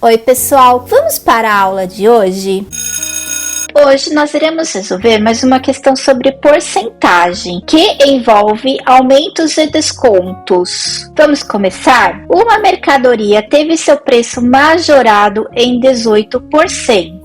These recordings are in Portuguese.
Oi pessoal, vamos para a aula de hoje? Hoje nós iremos resolver mais uma questão sobre porcentagem, que envolve aumentos e descontos. Vamos começar? Uma mercadoria teve seu preço majorado em 18%.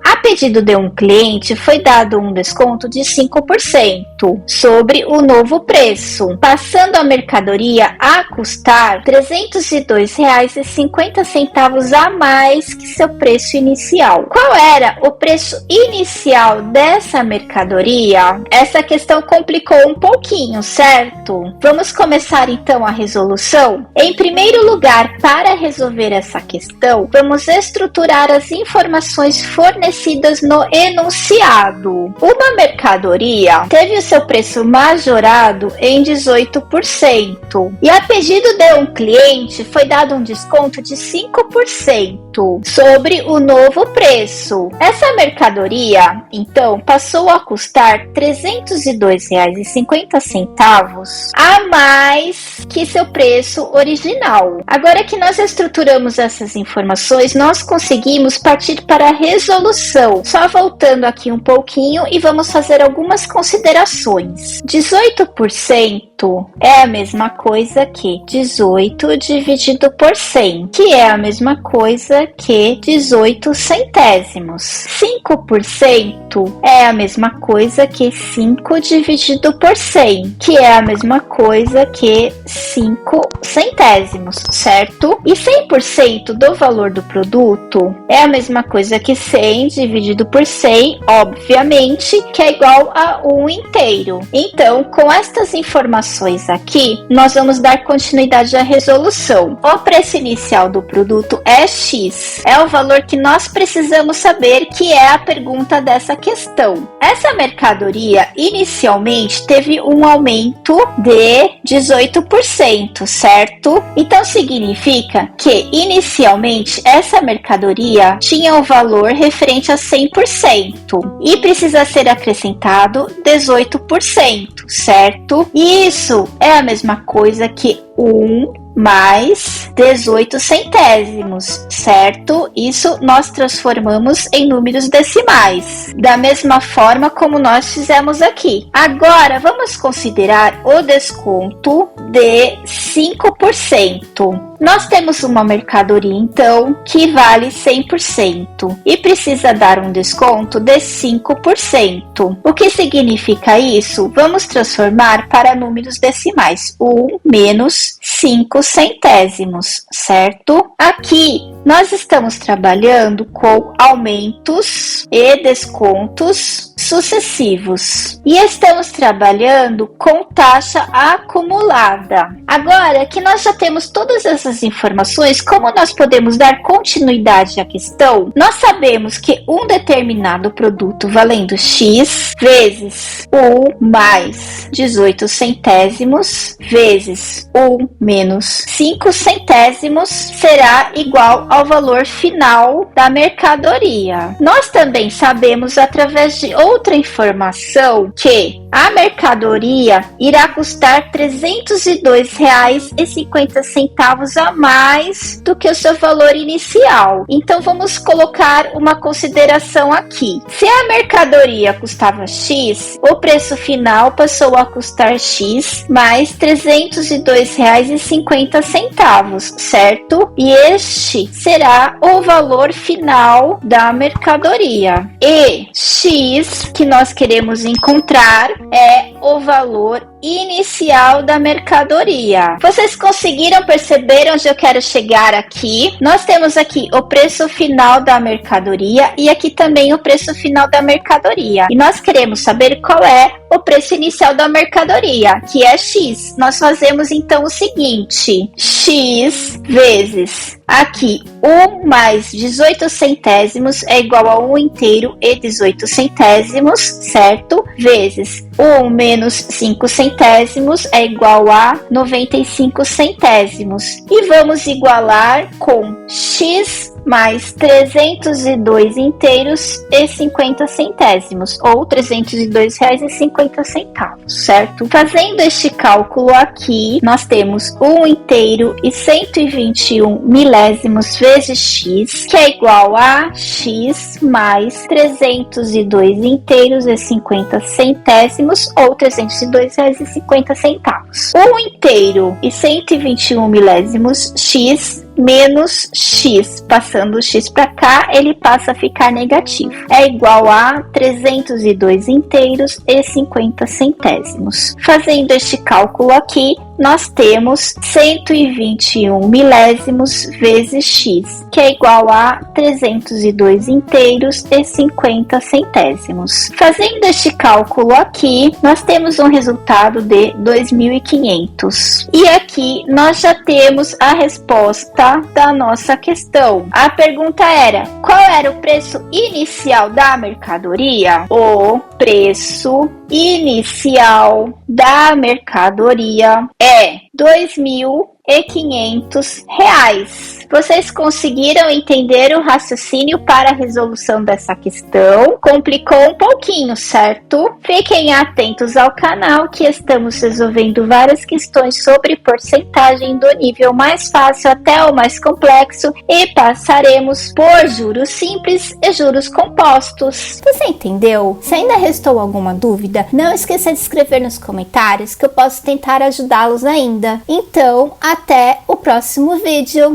A pedido de um cliente, foi dado um desconto de 5% sobre o novo preço, passando a mercadoria a custar R$ 302,50 a mais que seu preço inicial. Qual era o preço inicial dessa mercadoria? Essa questão complicou um pouquinho, certo? Vamos começar então a resolução? Em primeiro lugar, para resolver essa questão, vamos estruturar as informações fornecidas no enunciado. Uma mercadoria teve o seu preço majorado em 18% e a pedido de um cliente foi dado um desconto de 5% sobre o novo preço. Essa mercadoria, então, passou a custar R$ 302,50 a mais que seu preço original. Agora que nós estruturamos essas informações, nós conseguimos partir para a resolução. Só voltando aqui um pouquinho e vamos fazer algumas considerações. 18% é a mesma coisa que 18 dividido por 100, que é a mesma coisa que 18 centésimos. 5% é a mesma coisa que 5 dividido por 100, que é a mesma coisa que 5 centésimos, certo? E 100% do valor do produto é a mesma coisa que 100 dividido por 100, obviamente, que é igual a 1 inteiro. Então, com estas informações aqui, nós vamos dar continuidade à resolução. O preço inicial do produto é X. É o valor que nós precisamos saber, que é a pergunta dessa questão. Essa mercadoria, inicialmente, teve um aumento de 18%, certo? Então, significa que, inicialmente, essa mercadoria tinha o valor referente a 100% e precisa ser acrescentado 18%, certo? E isso é a mesma coisa que 1 mais 18 centésimos, certo? Isso nós transformamos em números decimais, da mesma forma como nós fizemos aqui. Agora, vamos considerar o desconto de 5%. Nós temos uma mercadoria, então, que vale 100% e precisa dar um desconto de 5%. O que significa isso? Vamos transformar para números decimais. 1 menos 5 centésimos, certo? Aqui, nós estamos trabalhando com aumentos e descontos sucessivos e estamos trabalhando com taxa acumulada. Agora que nós já temos todas essas informações, como nós podemos dar continuidade à questão? Nós sabemos que um determinado produto valendo X vezes 1 mais 18 centésimos vezes 1 menos 5 centésimos será igual ao valor final da mercadoria. Nós também sabemos, através de outra informação, que a mercadoria irá custar R$ 302,50 a mais do que o seu valor inicial. Então, vamos colocar uma consideração aqui. Se a mercadoria custava X, o preço final passou a custar X mais R$ 302,50, certo? E este será o valor final da mercadoria. E X, que nós queremos encontrar, é o valor inicial da mercadoria. Vocês conseguiram perceber onde eu quero chegar aqui? Nós temos aqui o preço final da mercadoria e aqui também o preço final da mercadoria. E nós queremos saber qual é o preço inicial da mercadoria, que é X. Nós fazemos então o seguinte: X vezes aqui 1 mais 18 centésimos é igual a 1 inteiro e 18 centésimos, certo? Vezes 1 menos 5 centésimos é igual a 95 centésimos. E vamos igualar com X mais 302 inteiros e 50 centésimos, ou R$ 302,50, certo? Fazendo este cálculo aqui, nós temos 1 inteiro e 121 milésimos vezes x, que é igual a x mais 302 inteiros e 50 centésimos, ou R$ 302,50. 1 inteiro e 121 milésimos x menos x, passando o x para cá, ele passa a ficar negativo. É igual a 302 inteiros e 50 centésimos. Fazendo este cálculo aqui, nós temos 121 milésimos vezes x, que é igual a 302 inteiros e 50 centésimos. Fazendo este cálculo aqui, nós temos um resultado de 2.500. E aqui nós já temos a resposta da nossa questão. A pergunta era: qual era o preço inicial da mercadoria? O preço inicial da mercadoria é R$ 2.500. Vocês conseguiram entender o raciocínio para a resolução dessa questão? Complicou um pouquinho, certo? Fiquem atentos ao canal, que estamos resolvendo várias questões sobre porcentagem do nível mais fácil até o mais complexo, e passaremos por juros simples e juros compostos. Você entendeu? Se ainda restou alguma dúvida, não esqueça de escrever nos comentários, que eu posso tentar ajudá-los ainda. Então, até o próximo vídeo.